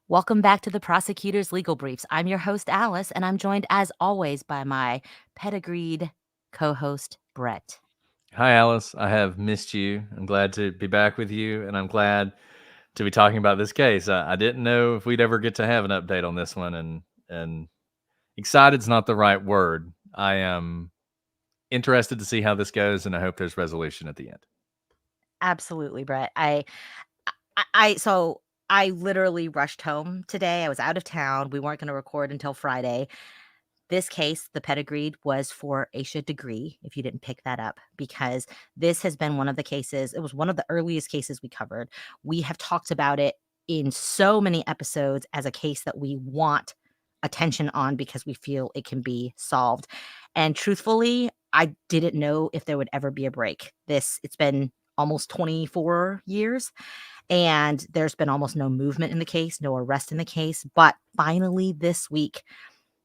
Welcome back to the Prosecutor's Legal Briefs. I'm your host, Alice, and I'm joined, as always, by my pedigreed co-host, Brett. Hi, Alice. I have missed you. I'm glad to be back with you, and I'm glad to be talking about this case. I didn't know if we'd ever get to have an update on this one, and excited's not the right word. I am interested to see how this goes, and I hope there's resolution at the end. Absolutely, Brett. I literally rushed home today. I was out of town. We weren't going to record until Friday. This case, the pedigreed, was for Asha Degree, if you didn't pick that up, because this has been one of the cases. It was one of the earliest cases we covered. We have talked about it in so many episodes as a case that we want attention on because we feel it can be solved. And truthfully, I didn't know if there would ever be a break. It's been almost 24 years and there's been almost no movement in the case, no arrest in the case. But finally this week,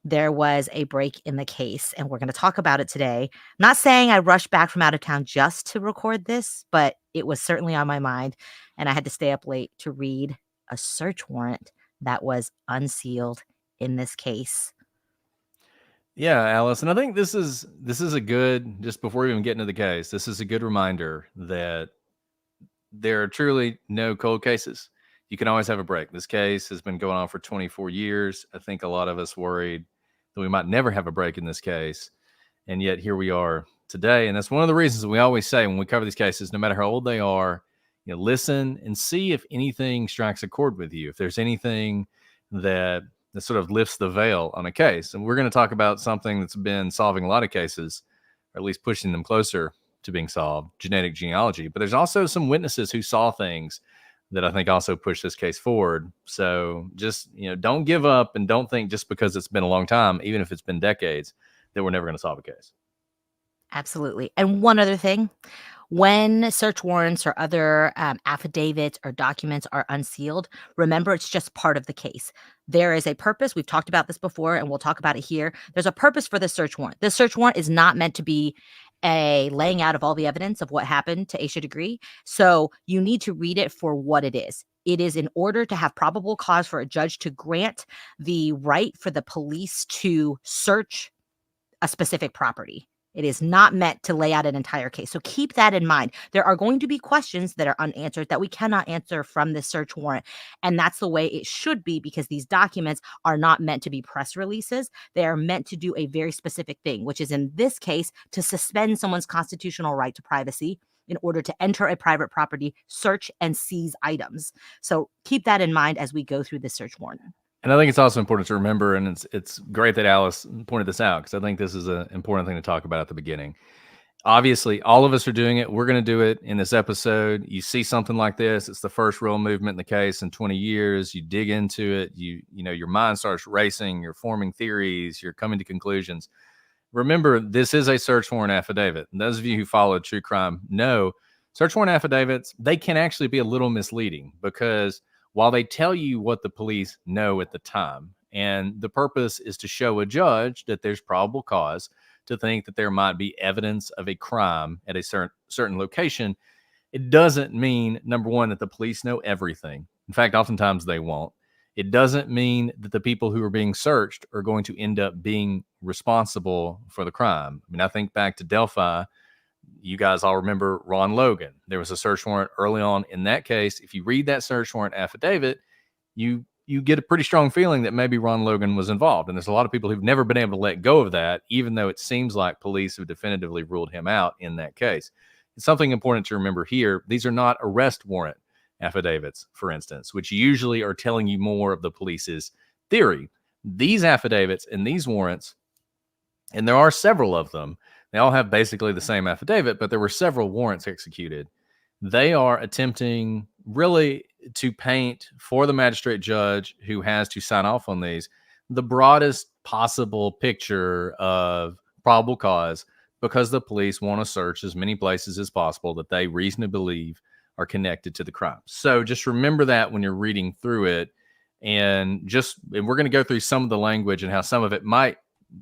there was a break in the case, and we're going to talk about it today. I'm not saying I rushed back from out of town just to record this, but it was certainly on my mind, and I had to stay up late to read a search warrant that was unsealed in this case. Yeah, Alice, and I think this is a good, just before we even get into the case, this is a good reminder that there are truly no cold cases. You can always have a break. This case has been going on for 24 years. I think a lot of us worried that we might never have a break in this case. And yet here we are today. And that's one of the reasons that we always say when we cover these cases, no matter how old they are, listen and see if anything strikes a chord with you. If there's anything that sort of lifts the veil on a case. And we're going to talk about something that's been solving a lot of cases, or at least pushing them closer to being solved, genetic genealogy. But there's also some witnesses who saw things that I think also push this case forward. So just, don't give up and don't think just because it's been a long time, even if it's been decades, that we're never going to solve a case. Absolutely. And one other thing, when search warrants or other affidavits or documents are unsealed, remember it's just part of the case. There is a purpose. We've talked about this before, and we'll talk about it here. There's a purpose for the search warrant. The search warrant is not meant to be a laying out of all the evidence of what happened to Asha Degree. So you need to read it for what it is. It is in order to have probable cause for a judge to grant the right for the police to search a specific property. It is not meant to lay out an entire case. So keep that in mind. There are going to be questions that are unanswered that we cannot answer from this search warrant. And that's the way it should be, because these documents are not meant to be press releases. They are meant to do a very specific thing, which is in this case to suspend someone's constitutional right to privacy in order to enter a private property, search and seize items. So keep that in mind as we go through this search warrant. And I think it's also important to remember, and it's great that Alice pointed this out, because I think this is an important thing to talk about at the beginning. Obviously, all of us are doing it. We're going to do it in this episode. You see something like this, it's the first real movement in the case in 20 years. You dig into it. Your mind starts racing. You're forming theories. You're coming to conclusions. Remember, this is a search warrant affidavit. And those of you who follow true crime know search warrant affidavits, they can actually be a little misleading, because while they tell you what the police know at the time, and the purpose is to show a judge that there's probable cause to think that there might be evidence of a crime at a certain location, it doesn't mean, number one, that the police know everything. In fact, oftentimes they won't. It doesn't mean that the people who are being searched are going to end up being responsible for the crime. I mean, I think back to Delphi. You guys all remember Ron Logan. There was a search warrant early on in that case. If you read that search warrant affidavit, you get a pretty strong feeling that maybe Ron Logan was involved. And there's a lot of people who've never been able to let go of that, even though it seems like police have definitively ruled him out in that case. It's something important to remember here. These are not arrest warrant affidavits, for instance, which usually are telling you more of the police's theory. These affidavits and these warrants, and there are several of them, they all have basically the same affidavit, but there were several warrants executed. They are attempting really to paint for the magistrate judge who has to sign off on these the broadest possible picture of probable cause, because the police want to search as many places as possible that they reasonably believe are connected to the crime. So just remember that when you're reading through it, and we're going to go through some of the language and how some of it might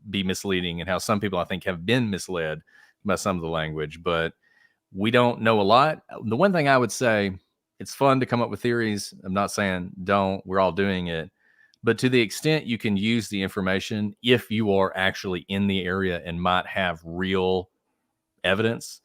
be misleading, and how some people I think have been misled by some of the language, but we don't know a lot. The one thing I would say It's fun to come up with theories. I'm not saying don't, we're all doing it. But to the extent you can use the information, if you are actually in the area and might have real evidence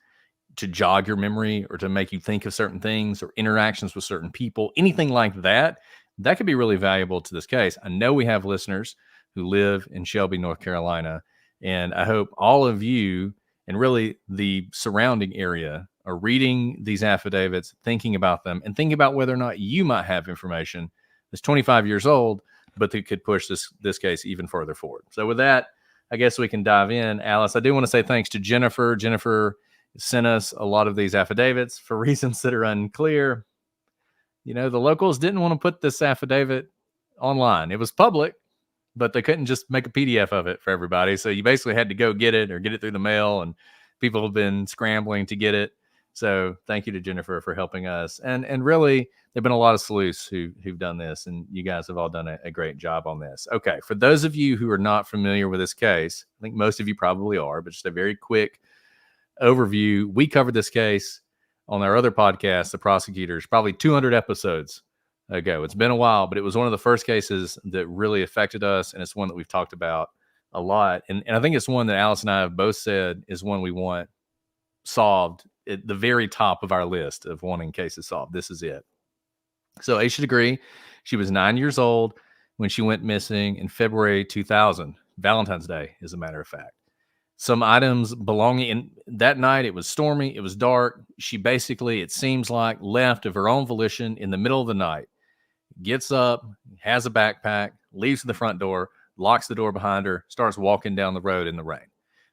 to jog your memory or to make you think of certain things or interactions with certain people, anything like that, that could be really valuable to this case. I know we have listeners who live in Shelby, North Carolina, and I hope all of you and really the surrounding area are reading these affidavits, thinking about them, and thinking about whether or not you might have information that's 25 years old, but that could push this case even further forward. So with that, I guess we can dive in. Alice, I do want to say thanks to Jennifer. Jennifer sent us a lot of these affidavits for reasons that are unclear. You know, the locals didn't want to put this affidavit online. It was public, but they couldn't just make a PDF of it for everybody. So you basically had to go get it or get it through the mail, and people have been scrambling to get it. So thank you to Jennifer for helping us. And really, there've been a lot of sleuths who've done this, and you guys have all done a great job on this. Okay, for those of you who are not familiar with this case, I think most of you probably are, but just a very quick overview. We covered this case on our other podcast, The Prosecutors, probably 200 episodes ago. It's been a while, but it was one of the first cases that really affected us, and it's one that we've talked about a lot. And I think it's one that Alice and I have both said is one we want solved at the very top of our list of wanting cases solved. This is it. So Asha Degree, she was 9 years old when she went missing in February 2000, Valentine's Day, as a matter of fact. Some items belonging in that night, it was stormy, it was dark. She basically, it seems like, left of her own volition in the middle of the night, gets up, has a backpack, leaves the front door, locks the door behind her, starts walking down the road in the rain.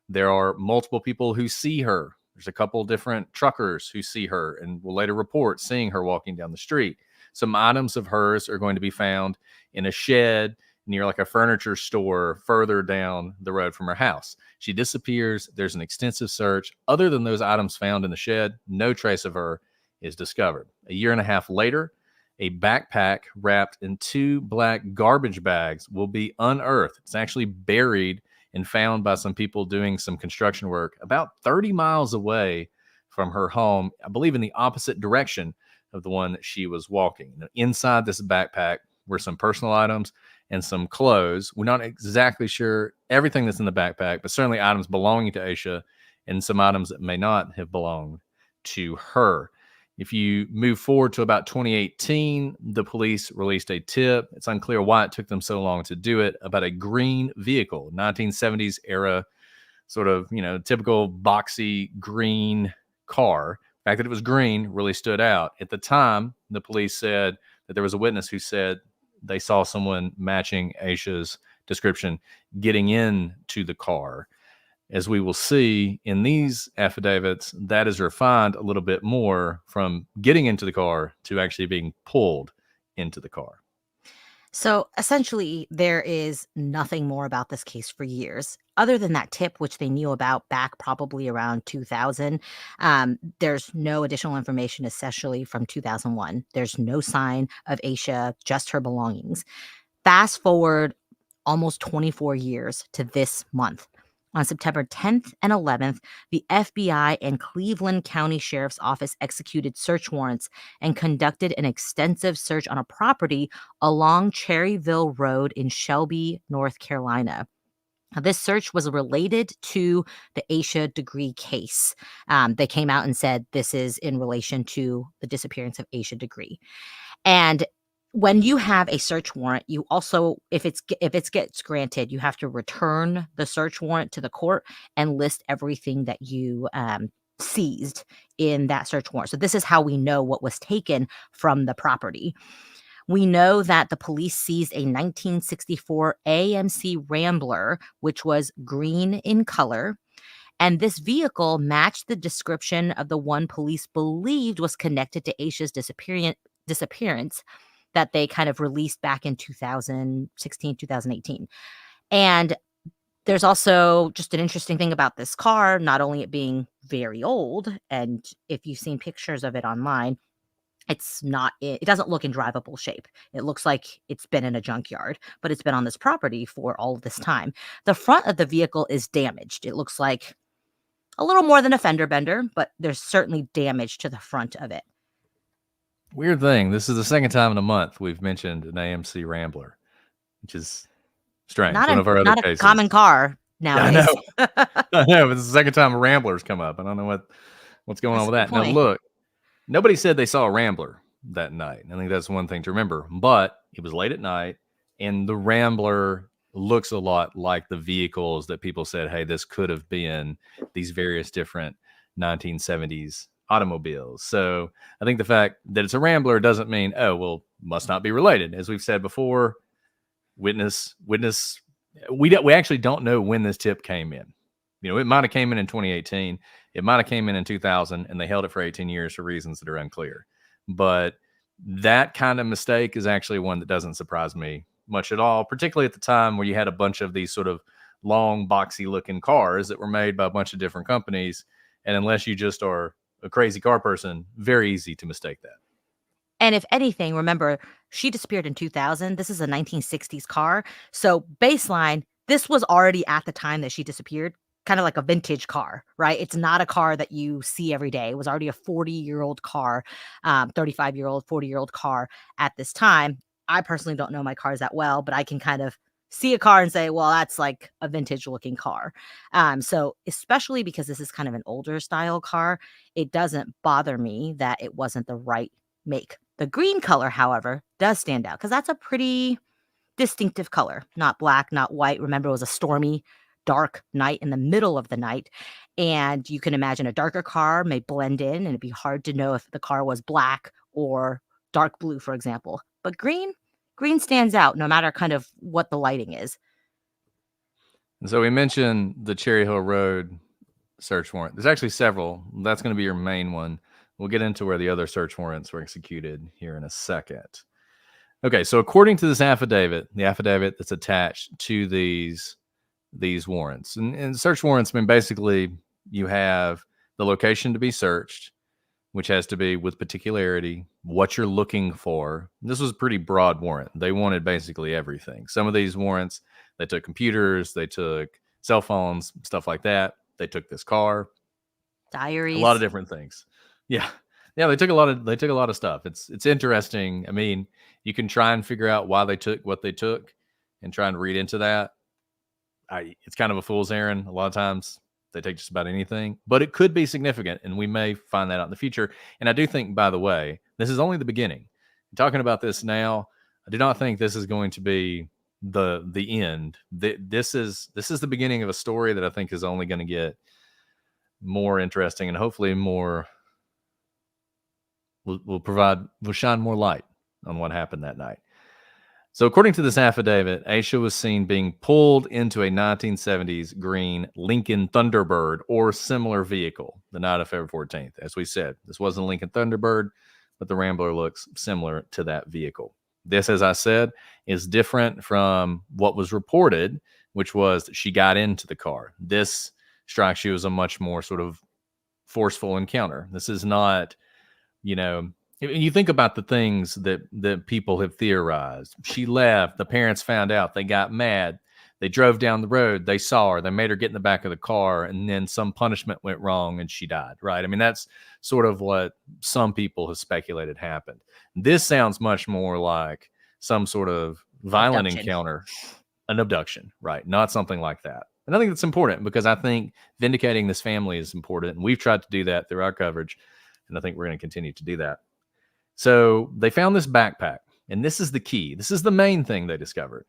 There are multiple people who see her. There's a couple different truckers who see her and will later report seeing her walking down the street. Some items of hers are going to be found in a shed near like a furniture store further down the road from her house. She disappears. There's an extensive search. Other than those items found in the shed, no trace of her is discovered. A year and a half later, a backpack wrapped in 2 black garbage bags will be unearthed. It's actually buried and found by some people doing some construction work about 30 miles away from her home, I believe in the opposite direction of the one that she was walking. Now, inside this backpack were some personal items and some clothes. We're not exactly sure everything that's in the backpack, but certainly items belonging to Asha and some items that may not have belonged to her. If you move forward to about 2018, the police released a tip. It's unclear why it took them so long to do it, about a green vehicle, 1970s era, sort of, you know, typical boxy green car. The fact that it was green really stood out. At the time, the police said that there was a witness who said they saw someone matching Asha's description getting into the car. As we will see in these affidavits, that is refined a little bit more from getting into the car to actually being pulled into the car. So essentially, there is nothing more about this case for years, other than that tip, which they knew about back probably around 2000. There's no additional information, especially from 2001. There's no sign of Asha, just her belongings. Fast forward almost 24 years to this month. On September 10th and 11th, the FBI and Cleveland County Sheriff's Office executed search warrants and conducted an extensive search on a property along Cherryville Road in Shelby, North Carolina. Now, this search was related to the Asha Degree case. They came out and said this is in relation to the disappearance of Asha Degree. And when you have a search warrant, you also, if it gets granted, you have to return the search warrant to the court and list everything that you seized in that search warrant. So this is how we know what was taken from the property. We know that the police seized a 1964 AMC Rambler, which was green in color. And this vehicle matched the description of the one police believed was connected to Asha's disappearance that they kind of released back in 2016, 2018. And there's also just an interesting thing about this car, not only it being very old, and if you've seen pictures of it online, it doesn't look in drivable shape. It looks like it's been in a junkyard, but it's been on this property for all of this time. The front of the vehicle is damaged. It looks like a little more than a fender bender, but there's certainly damage to the front of it. Weird thing. This is the second time in a month we've mentioned an AMC Rambler, which is strange. One of our other Not a cases. common car Yeah, I know. nowadays. I know. But it's the second time a Rambler's come up. I don't know what's going on That's a with good that. Now, point. look, nobody said they saw a Rambler that night. I think that's one thing to remember. But it was late at night, and the Rambler looks a lot like the vehicles that people said, hey, this could have been these various different 1970s automobiles. So I think the fact that it's a Rambler doesn't mean, oh, well, must not be related. As we've said before, witness. We actually don't know when this tip came in. You know, it might have came in 2018. It might have came in 2000, and they held it for 18 years for reasons that are unclear. But that kind of mistake is actually one that doesn't surprise me much at all, particularly at the time where you had a bunch of these sort of long, boxy looking cars that were made by a bunch of different companies. And unless you just are a crazy car person, very easy to mistake that. And if anything, remember, she disappeared in 2000. This is a 1960s car. So, baseline, this was already at the time that she disappeared, kind of like a vintage car, right? It's not a car that you see every day. It was already a 40-year-old car, 35-year-old, 40-year-old car at this time. I personally don't know my cars that well, but I can kind of see a car and say, well, that's like a vintage looking car. So, especially because this is kind of an older style car, it doesn't bother me that it wasn't the right make. The green color, however, does stand out because that's a pretty distinctive color. Not black, not white. Remember, it was a stormy, dark night in the middle of the night. And you can imagine a darker car may blend in and it'd be hard to know if the car was black or dark blue, for example. But green stands out no matter kind of what the lighting is. And so we mentioned the Cherry Hill Road search warrant. There's actually several. That's going to be your main one. We'll get into where the other search warrants were executed here in a second. Okay, so according to this affidavit, the affidavit that's attached to these warrants, and search warrants, I mean, basically you have the location to be searched, which has to be with particularity, what you're looking for. This was a pretty broad warrant. They wanted basically everything. Some of these warrants, they took computers, they took cell phones, stuff like that. They took this car, a lot of Diaries. different things. Yeah. Yeah, they took a lot of stuff. It's interesting. I mean, you can try and figure out why they took what they took and try and read into that. It's kind of a fool's errand. A lot of times they take just about anything, but it could be significant, and we may find that out in the future. And I do think, by the way, this is only the beginning. Talking about this now, I do not think this is going to be the end. This is the beginning of a story that I think is only going to get more interesting and hopefully more will shine more light on what happened that night. So, according to this affidavit, Asha was seen being pulled into a 1970s green Lincoln Thunderbird or similar vehicle the night of February 14th. As we said, this wasn't a Lincoln Thunderbird, but the Rambler looks similar to that vehicle. This, as I said, is different from what was reported, which was that she got into the car. This strikes you as a much more sort of forceful encounter. This is not, you know, you think about the things that people have theorized. She left, the parents found out, they got mad, they drove down the road, they saw her, they made her get in the back of the car, and then some punishment went wrong and she died, right? I mean, that's sort of what some people have speculated happened. This sounds much more like some sort of violent Abduction. encounter, an abduction, right? Not something like that. And I think that's important because I think vindicating this family is important. And we've tried to do that through our coverage. And I think we're going to continue to do that. So they found this backpack, and this is the key. This is the main thing they discovered.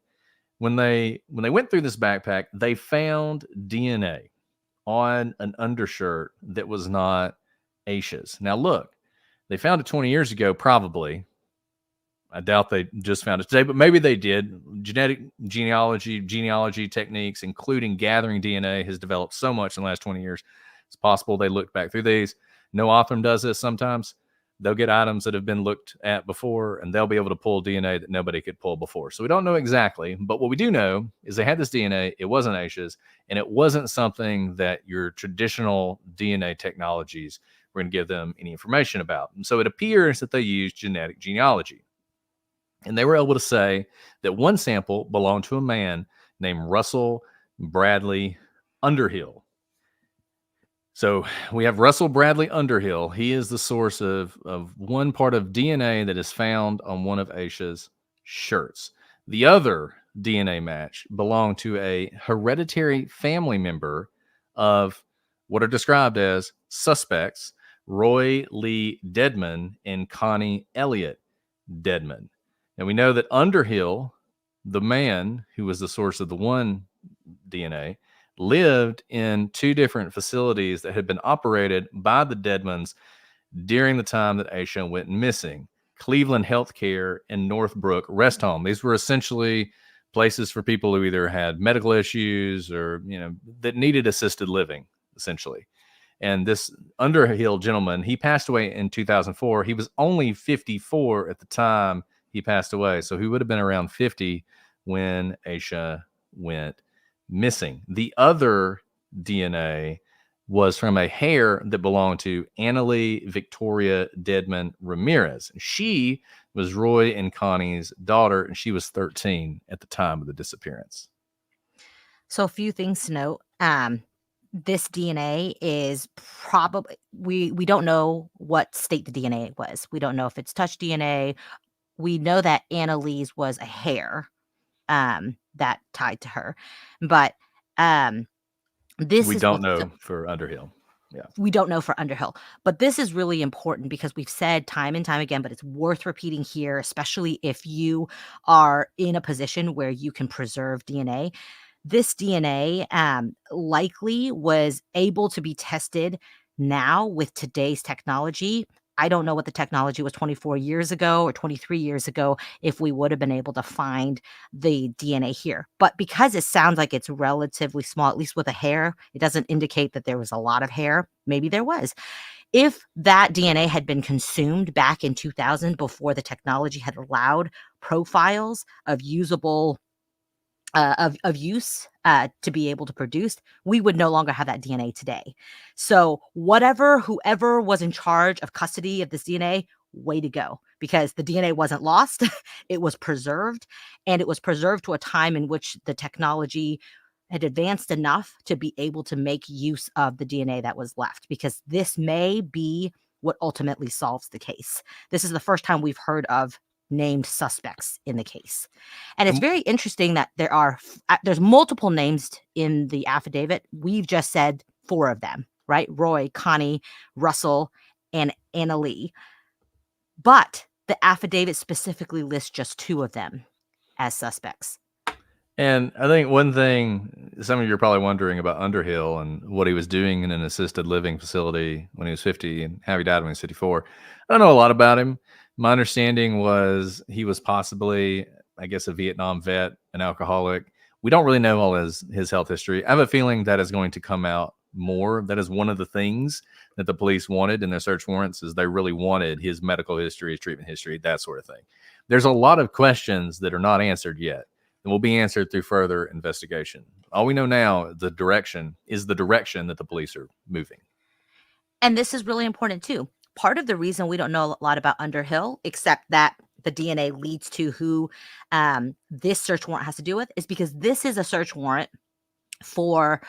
When they went through this backpack, they found DNA on an undershirt that was not Aisha's. Now look, they found it 20 years ago, probably. I doubt they just found it today, but maybe they did. Genetic genealogy techniques, including gathering DNA, has developed so much in the last 20 years. It's possible they looked back through these. No Othram does this sometimes. They'll get items that have been looked at before, and they'll be able to pull DNA that nobody could pull before. So we don't know exactly, but what we do know is they had this DNA. It wasn't Aisha's, and it wasn't something that your traditional DNA technologies were going to give them any information about. And so it appears that they used genetic genealogy. And they were able to say that one sample belonged to a man named Russell Bradley Underhill. So we have Russell Bradley Underhill. He is the source of one part of DNA that is found on one of Aisha's shirts. The other DNA match belonged to a hereditary family member of what are described as suspects Roy Lee Deadman and Connie Elliott Deadman. And we know that Underhill, the man who was the source of the one DNA, lived in two different facilities that had been operated by the Deadmans during the time that Aisha went missing. Cleveland Healthcare and Northbrook Rest Home. These were essentially places for people who either had medical issues or, that needed assisted living, essentially. And this Underhill gentleman, he passed away in 2004. He was only 54 at the time he passed away. So he would have been around 50 when Aisha went missing. The other DNA was from a hair that belonged to Annalie Victoria Deadman Ramirez. She was Roy and Connie's daughter, and she was 13 at the time of the disappearance. So a few things to note. This DNA is probably we don't know what state the DNA was. We don't know if it's touch DNA. We know that Annalise was a hair that tied to her, but this We is don't what's so, know for Underhill. Yeah. we don't know for Underhill, but this is really important because we've said time and time again, but it's worth repeating here, especially if you are in a position where you can preserve DNA. This DNA likely was able to be tested now with today's technology. I don't know what the technology was 24 years ago or 23 years ago if we would have been able to find the DNA here. But because it sounds like it's relatively small, at least with a hair, it doesn't indicate that there was a lot of hair. Maybe there was. If that DNA had been consumed back in 2000 before the technology had allowed profiles of usable of use to be able to produce, we would no longer have that DNA today. So whoever was in charge of custody of this DNA, way to go, because the DNA wasn't lost. It was preserved, and it was preserved to a time in which the technology had advanced enough to be able to make use of the DNA that was left, because this may be what ultimately solves the case. This is the first time we've heard of named suspects in the case. And it's very interesting that there's multiple names in the affidavit. We've just said 4 of them, right? Roy, Connie, Russell, and Annalie. But the affidavit specifically lists just 2 of them as suspects. And I think one thing some of you are probably wondering about Underhill and what he was doing in an assisted living facility when he was 50 and how he died when he was 54. I don't know a lot about him. My understanding was he was possibly, I guess, a Vietnam vet, an alcoholic. We don't really know all his health history. I have a feeling that is going to come out more. That is one of the things that the police wanted in their search warrants, is they really wanted his medical history, his treatment history, that sort of thing. There's a lot of questions that are not answered yet and will be answered through further investigation. All we know now, the direction that the police are moving. And this is really important too. Part of the reason we don't know a lot about Underhill, except that the DNA leads to who this search warrant has to do with, is because this is a search warrant for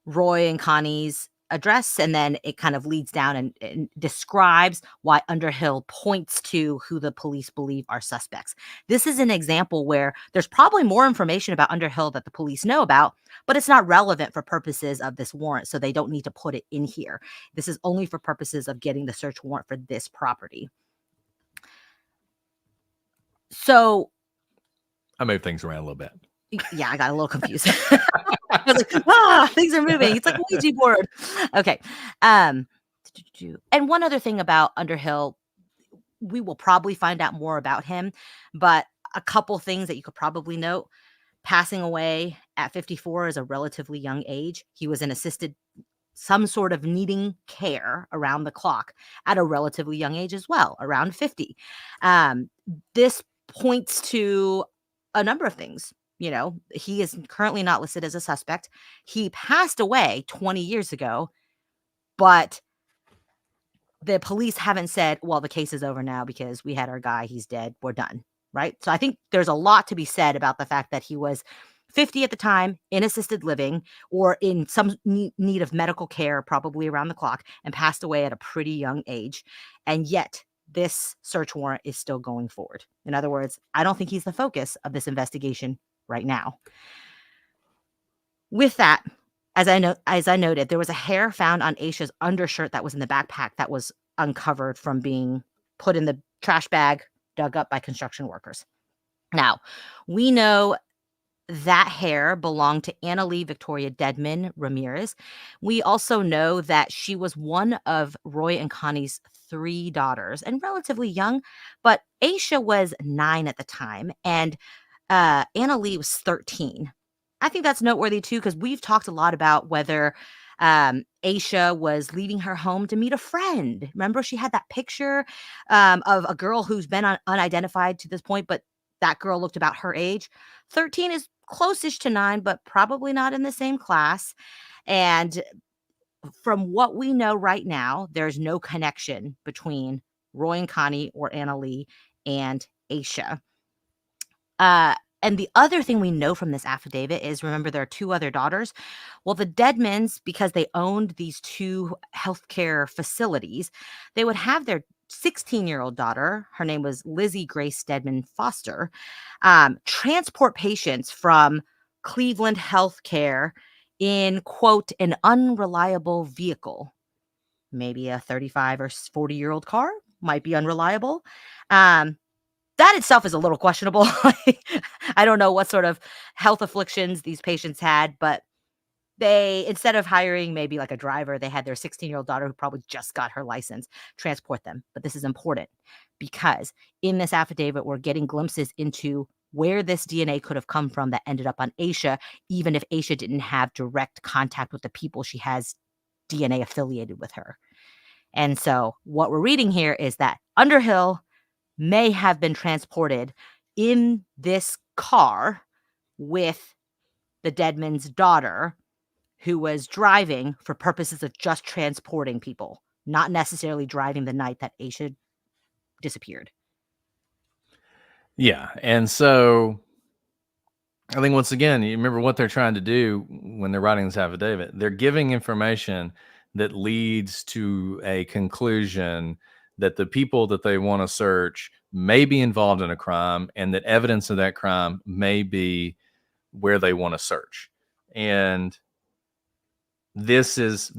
Roy and Connie's address, and then it kind of leads down and describes why Underhill points to who the police believe are suspects. This is an example where there's probably more information about Underhill that the police know about, but it's not relevant for purposes of this warrant, so they don't need to put it in here. This is only for purposes of getting the search warrant for this property. So I moved things around a little bit. yeah, I got a little confused. I was like, things are moving. It's like a Ouija board. Okay. And one other thing about Underhill, we will probably find out more about him, but a couple things that you could probably note. Passing away at 54 is a relatively young age. He was in some sort of needing care around the clock at a relatively young age as well, around 50. This points to a number of things. He is currently not listed as a suspect. He passed away 20 years ago, but the police haven't said, well, the case is over now because we had our guy, he's dead, we're done, right? So I think there's a lot to be said about the fact that he was 50 at the time, in assisted living or in some need of medical care, probably around the clock, and passed away at a pretty young age. And yet, this search warrant is still going forward. In other words, I don't think he's the focus of this investigation right now. With that, as I noted, there was a hair found on Aisha's undershirt that was in the backpack that was uncovered from being put in the trash bag dug up by construction workers. Now, we know that hair belonged to Anna Lee Victoria Deadman Ramirez. We also know that she was one of Roy and Connie's 3 daughters and relatively young, but Aisha was 9 at the time, and Anna Lee was 13. I think that's noteworthy too, because we've talked a lot about whether Aisha was leaving her home to meet a friend. Remember, she had that picture of a girl who's been unidentified to this point, but that girl looked about her age. 13 is close-ish to 9, but probably not in the same class. And from what we know right now, there's no connection between Roy and Connie or Anna Lee and Aisha. And the other thing we know from this affidavit is, remember, there are 2 other daughters. Well, the Deadmans, because they owned these 2 healthcare facilities, they would have their 16-year-old daughter, her name was Lizzie Grace Deadman Foster, transport patients from Cleveland Healthcare in, quote, an unreliable vehicle. Maybe a 35 or 40-year-old car might be unreliable. That itself is a little questionable. I don't know what sort of health afflictions these patients had, but they, instead of hiring maybe like a driver, they had their 16-year-old daughter who probably just got her license transport them. But this is important because in this affidavit, we're getting glimpses into where this DNA could have come from that ended up on Aisha, even if Aisha didn't have direct contact with the people she has DNA affiliated with her. And so what we're reading here is that Underhill may have been transported in this car with the Deadman's daughter, who was driving for purposes of just transporting people, not necessarily driving the night that Aisha disappeared. Yeah. And so I think once again, you remember what they're trying to do when they're writing this affidavit. They're giving information that leads to a conclusion that the people that they want to search may be involved in a crime and that evidence of that crime may be where they want to search. And this is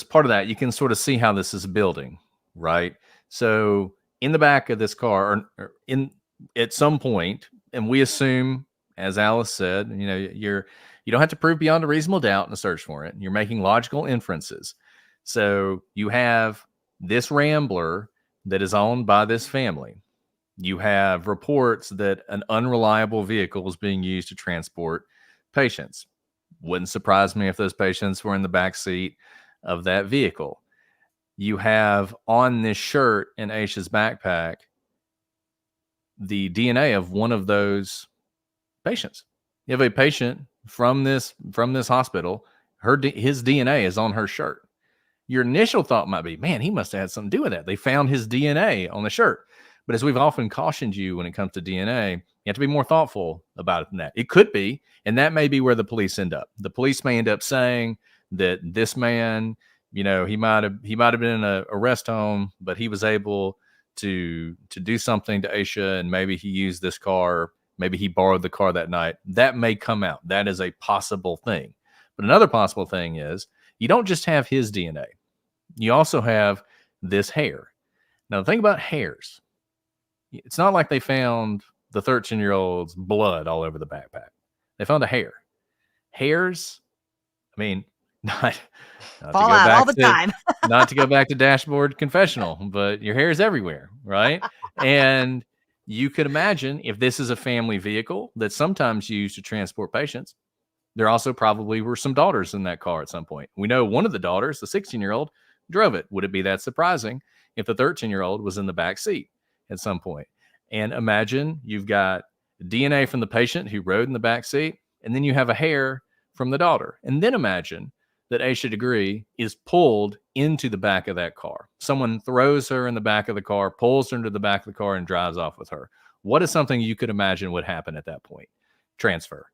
part of that. You can sort of see how this is building, right? So in the back of this car, or in at some point, and we assume, as Alice said, you don't have to prove beyond a reasonable doubt in a search warrant. You're making logical inferences. So you have this Rambler that is owned by this family. You have reports that an unreliable vehicle is being used to transport patients. Wouldn't surprise me if those patients were in the back seat of that vehicle. You have on this shirt in Aisha's backpack the DNA of one of those patients. You have a patient from this hospital. His DNA is on her shirt. Your initial thought might be, man, he must have had something to do with that. They found his DNA on the shirt. But as we've often cautioned you when it comes to DNA, you have to be more thoughtful about it than that. It could be, and that may be where the police end up. The police may end up saying that this man, he might have been in a rest home, but he was able to do something to Aisha, and maybe he used this car, maybe he borrowed the car that night. That may come out. That is a possible thing. But another possible thing is you don't just have his DNA. You also have this hair. Now, the thing about hairs, it's not like they found the 13-year-old's blood all over the backpack. They found a hair. Hairs, I mean, not Fall out all the time. not to go back to Dashboard Confessional, but your hair is everywhere, right? And you could imagine if this is a family vehicle that's sometimes used to transport patients, there also probably were some daughters in that car at some point. We know one of the daughters, the 16-year-old, drove it. Would it be that surprising if the 13-year-old was in the back seat at some point? And imagine you've got DNA from the patient who rode in the back seat, and then you have a hair from the daughter. And then imagine that Asha Degree is pulled into the back of that car. Someone throws her in the back of the car, pulls her into the back of the car, and drives off with her. What is something you could imagine would happen at that point? Transfer.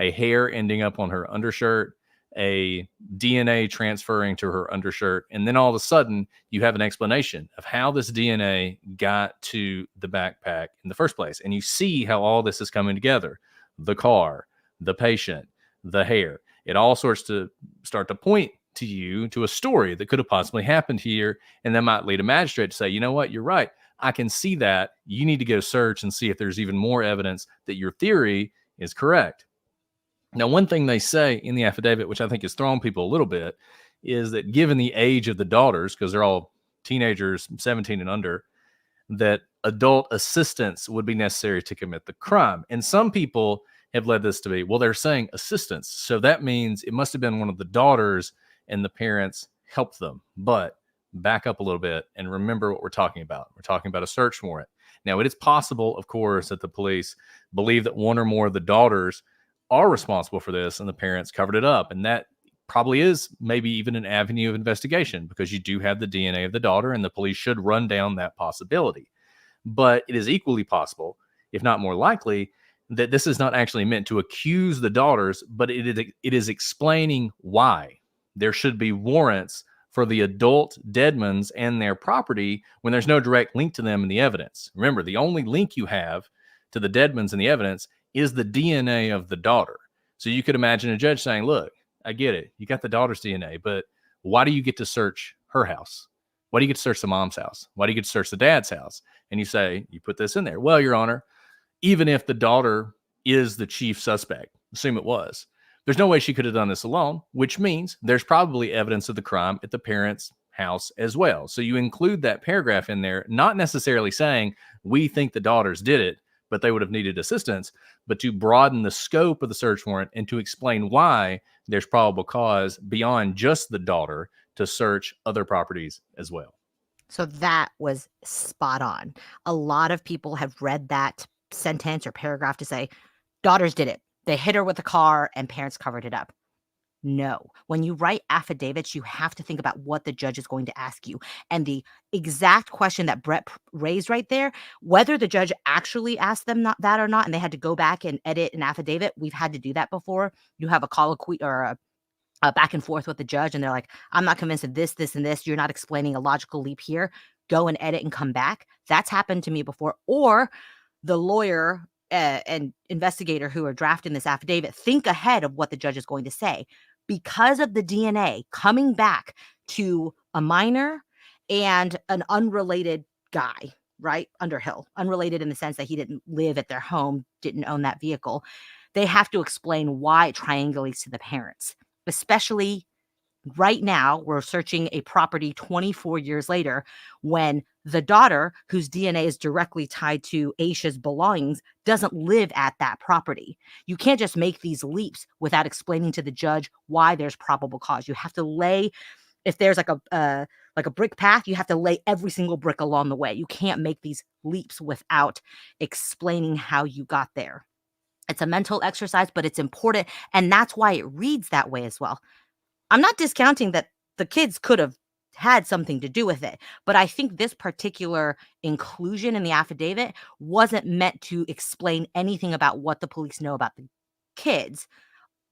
a hair ending up on her undershirt, a DNA transferring to her undershirt, and then all of a sudden you have an explanation of how this DNA got to the backpack in the first place. And you see how all this is coming together. The car, the patient, the hair. It all sorts to start to point to you to a story that could have possibly happened here. And that might lead a magistrate to say, you know what, you're right. I can see that. You need to go search and see if there's even more evidence that your theory is correct. Now, one thing they say in the affidavit, which I think has thrown people a little bit, is that given the age of the daughters, because they're all teenagers, 17 and under, that adult assistance would be necessary to commit the crime. And some people have led this to be, well, they're saying assistance. So that means it must have been one of the daughters and the parents helped them. But back up a little bit and remember what we're talking about. We're talking about a search warrant. Now, it is possible, of course, that the police believe that one or more of the daughters are responsible for this and the parents covered it up. And that probably is maybe even an avenue of investigation because you do have the DNA of the daughter and the police should run down that possibility. But it is equally possible, if not more likely, that this is not actually meant to accuse the daughters, but it is explaining why there should be warrants for the adult Deadmans and their property when there's no direct link to them in the evidence. Remember, the only link you have to the Deadmans in the evidence is the DNA of the daughter. So you could imagine a judge saying, look, I get it. You got the daughter's DNA, but why do you get to search her house? Why do you get to search the mom's house? Why do you get to search the dad's house? And you say, you put this in there. Well, Your Honor, even if the daughter is the chief suspect, assume it was, there's no way she could have done this alone, which means there's probably evidence of the crime at the parents' house as well. So you include that paragraph in there, not necessarily saying we think the daughters did it, but they would have needed assistance, but to broaden the scope of the search warrant and to explain why there's probable cause beyond just the daughter to search other properties as well. So that was spot on. A lot of people have read that sentence or paragraph to say, daughters did it. They hit her with a car and parents covered it up. No. When you write affidavits, you have to think about what the judge is going to ask you. And the exact question that Brett raised right there, whether the judge actually asked them that or not, and they had to go back and edit an affidavit, we've had to do that before. You have a colloquy or a back and forth with the judge, and they're like, I'm not convinced of this, this, and this. You're not explaining a logical leap here. Go and edit and come back. That's happened to me before. Or the lawyer and investigator who are drafting this affidavit think ahead of what the judge is going to say. Because of the DNA coming back to a minor and an unrelated guy, right? Underhill, unrelated in the sense that he didn't live at their home, didn't own that vehicle. They have to explain why it triangulates to the parents, especially right now. We're searching a property 24 years later when the daughter, whose DNA is directly tied to Asha's belongings, doesn't live at that property. You can't just make these leaps without explaining to the judge why there's probable cause. You have to lay, if there's like a brick path, you have to lay every single brick along the way. You can't make these leaps without explaining how you got there. It's a mental exercise, but it's important. And that's why it reads that way as well. I'm not discounting that the kids could have had something to do with it, but I think this particular inclusion in the affidavit wasn't meant to explain anything about what the police know about the kids,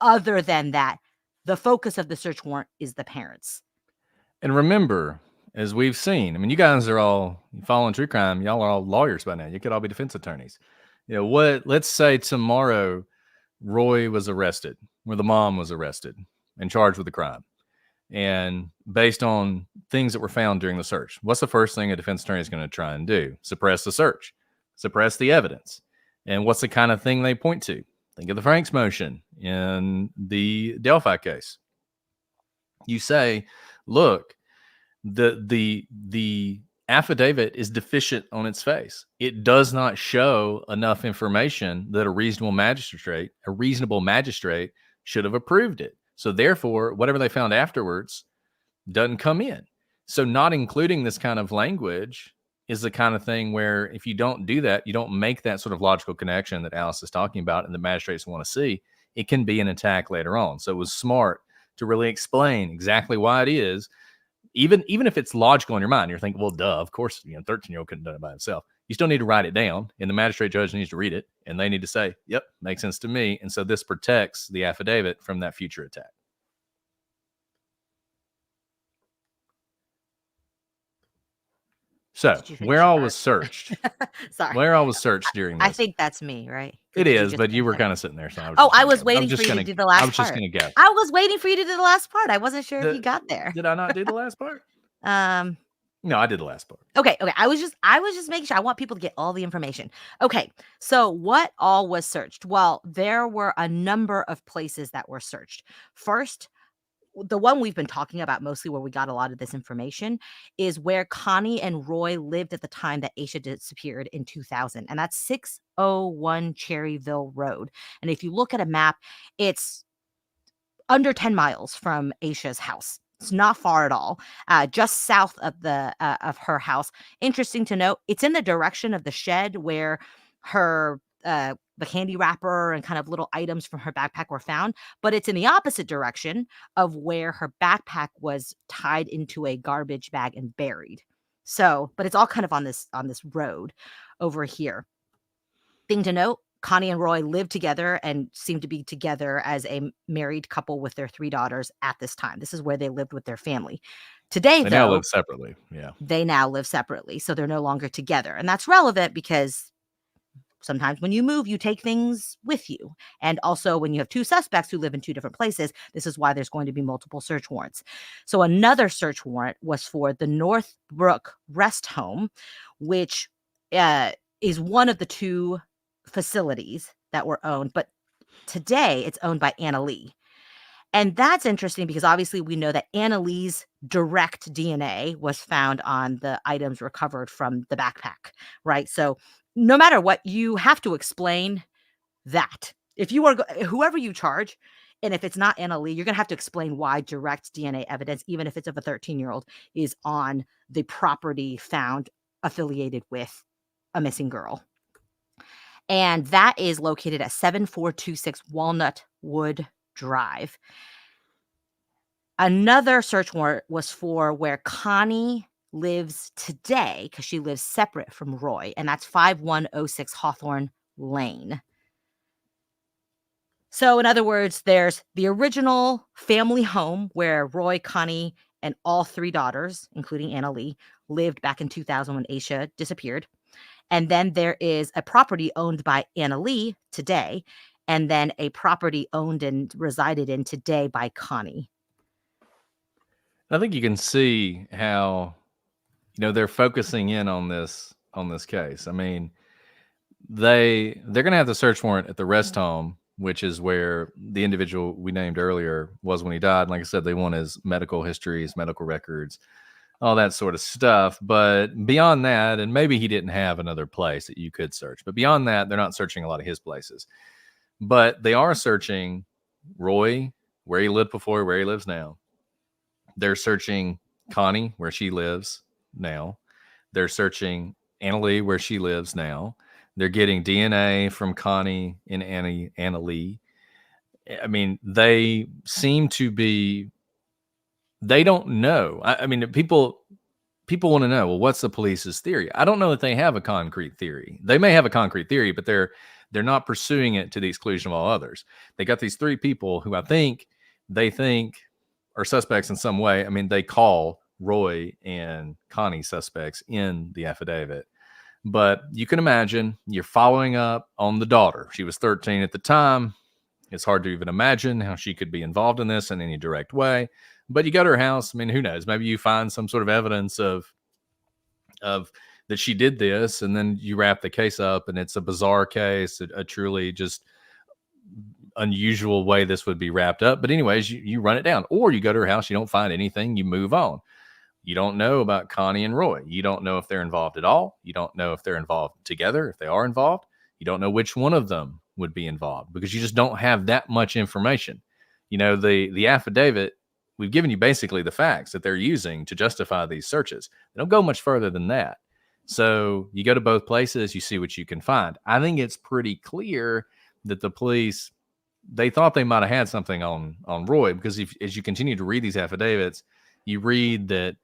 other than that the focus of the search warrant is the parents. And remember, as we've seen, I mean, you guys are all following true crime. Y'all are all lawyers by now. You could all be defense attorneys. Let's say tomorrow Roy was arrested, or the mom was arrested and charged with the crime. And based on things that were found during the search, what's the first thing a defense attorney is going to try and do? Suppress the search, suppress the evidence. And what's the kind of thing they point to? Think of the Franks motion in the Delphi case. You say, look, the affidavit is deficient on its face. It does not show enough information that a reasonable magistrate should have approved it. So therefore, whatever they found afterwards doesn't come in. So not including this kind of language is the kind of thing where if you don't do that, you don't make that sort of logical connection that Alice is talking about and the magistrates want to see, it can be an attack later on. So it was smart to really explain exactly why it is, even if it's logical in your mind. You're thinking, well, duh, of course, 13-year-old couldn't have done it by himself. You still need to write it down, and the magistrate judge needs to read it, and they need to say, yep, makes sense to me. And so this protects the affidavit from that future attack. So Did you finish where your all part? was searched, Sorry. where all was searched during I this. think that's me, right? It Did you is, just but you finish were it? kind of sitting there, so I was Oh, just I gonna was guess. waiting for you to do the I last was just part. gonna guess. I was waiting for you to do the last part. I wasn't sure if you got there. Did I not do the last part? Um, No, I did the last part. okay. I was just making sure. I want people to get all the information. Okay. So what all was searched? Well, there were a number of places that were searched. First, the one we've been talking about mostly where we got a lot of this information is where Connie and Roy lived at the time that Asha disappeared in 2000. And that's 601 Cherryville Road. And if you look at a map, it's under 10 miles from Asha's house. It's not far at all, just south of the of her house. Interesting to note, it's in the direction of the shed where her the candy wrapper and kind of little items from her backpack were found, but it's in the opposite direction of where her backpack was tied into a garbage bag and buried. So, but it's all kind of on this road over here. Thing to note, Connie and Roy lived together and seemed to be together as a married couple with their 3 daughters at this time. This is where they lived with their family. Today, They now though, live separately. Yeah. they now live separately, so they're no longer together. And that's relevant because sometimes when you move, you take things with you. And also, when you have 2 suspects who live in 2 different places, this is why there's going to be multiple search warrants. So another search warrant was for the Northbrook Rest Home, which is one of the 2 facilities that were owned, but today it's owned by Anna Lee. And that's interesting because obviously we know that Anna Lee's direct DNA was found on the items recovered from the backpack, right? So no matter what, you have to explain that. If you are whoever you charge, and if it's not Anna Lee, you're going to have to explain why direct DNA evidence, even if it's of a 13-year-old, is on the property found affiliated with a missing girl. And that is located at 7426 Walnut Wood Drive. Another search warrant was for where Connie lives today because she lives separate from Roy, and that's 5106 Hawthorne Lane. So, in other words, there's the original family home where Roy, Connie, and all 3 daughters, including Anna Lee, lived back in 2000 when Asha disappeared. And then there is a property owned by Anna Lee today, and then a property owned and resided in today by Connie. I think you can see how, they're focusing in on this case. I mean, they're going to have the search warrant at the rest home, which is where the individual we named earlier was when he died. Like I said, they want his medical history, his medical records, all that sort of stuff. But beyond that, and maybe he didn't have another place that you could search, but beyond that, they're not searching a lot of his places. But they are searching Roy, where he lived before, where he lives now. They're searching Connie, where she lives now. They're searching Anna Lee, where she lives now. They're getting DNA from Connie and Anna Lee. I mean, they seem to be, they don't know. I mean, people want to know, well, what's the police's theory? I don't know that they have a concrete theory. They may have a concrete theory, but they're not pursuing it to the exclusion of all others. They got these 3 people who they think are suspects in some way. I mean, they call Roy and Connie suspects in the affidavit. But you can imagine you're following up on the daughter. She was 13 at the time. It's hard to even imagine how she could be involved in this in any direct way. But you go to her house. I mean, who knows? Maybe you find some sort of evidence of that she did this, and then you wrap the case up, and it's a bizarre case, a truly just unusual way this would be wrapped up. But anyways, you run it down, or you go to her house, you don't find anything, you move on. You don't know about Connie and Roy. You don't know if they're involved at all. You don't know if they're involved together, if they are involved. You don't know which one of them would be involved because you just don't have that much information. The affidavit, we've given you basically the facts that they're using to justify these searches. They don't go much further than that. So you go to both places, you see what you can find. I think it's pretty clear that the police, they thought they might have had something on Roy because as you continue to read these affidavits, you read that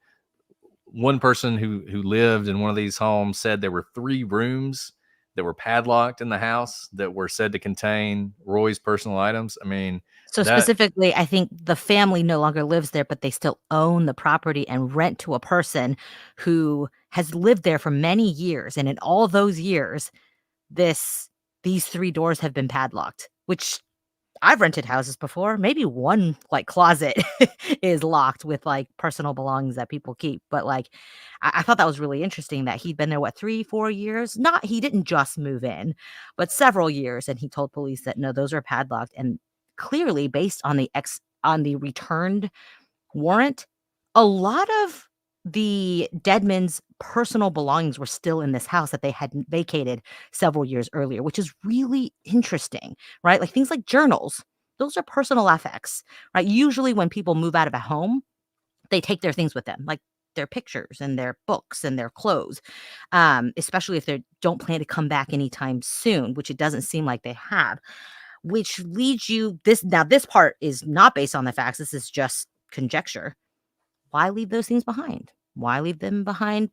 one person who lived in one of these homes said there were 3 rooms that were padlocked in the house that were said to contain Roy's personal items. I mean, So that specifically, I think the family no longer lives there, but they still own the property and rent to a person who has lived there for many years, and in all those years, this these 3 doors have been padlocked, which I've rented houses before. Maybe one, like, closet is locked with, like, personal belongings that people keep, but, like, I thought that was really interesting that he'd been there, what, 3, 4 years? Not he didn't just move in, but several years, and he told police that, "No, those are padlocked," and clearly, based on the returned warrant, a lot of the Deadmans' personal belongings were still in this house that they had vacated several years earlier, which is really interesting, right? Like things like journals, those are personal effects, right? Usually, when people move out of a home, they take their things with them, like their pictures and their books and their clothes, especially if they don't plan to come back anytime soon, which it doesn't seem like they have. Which leads you this part is not based on the facts. This is just conjecture. Why leave those things behind? Why leave them behind,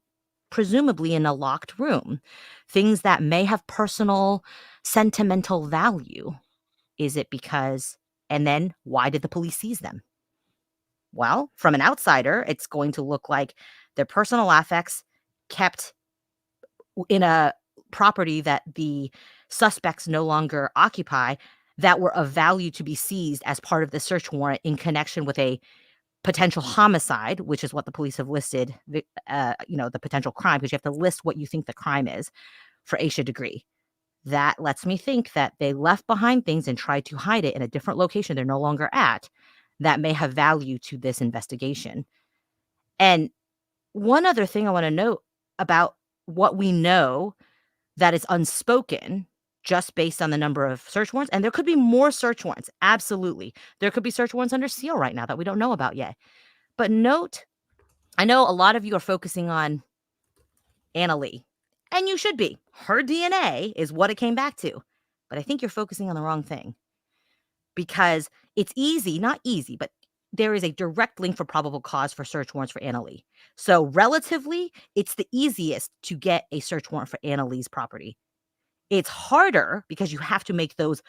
presumably in a locked room? Things that may have personal, sentimental value. Is it because and then why did the police seize them? Well, from an outsider, it's going to look like their personal affects kept in a property that the suspects no longer occupy that were of value to be seized as part of the search warrant in connection with a potential homicide, which is what the police have listed, the potential crime, because you have to list what you think the crime is for Asha Degree. That lets me think that they left behind things and tried to hide it in a different location they're no longer at that may have value to this investigation. And one other thing I want to note about what we know that is unspoken just based on the number of search warrants, and there could be more search warrants, absolutely. There could be search warrants under seal right now that we don't know about yet. But note, I know a lot of you are focusing on Anna Lee, and you should be. Her DNA is what it came back to. But I think you're focusing on the wrong thing because it's easy, not easy, but there is a direct link for probable cause for search warrants for Anna Lee. So relatively, it's the easiest to get a search warrant for Anna Lee's property. It's harder because you have to make those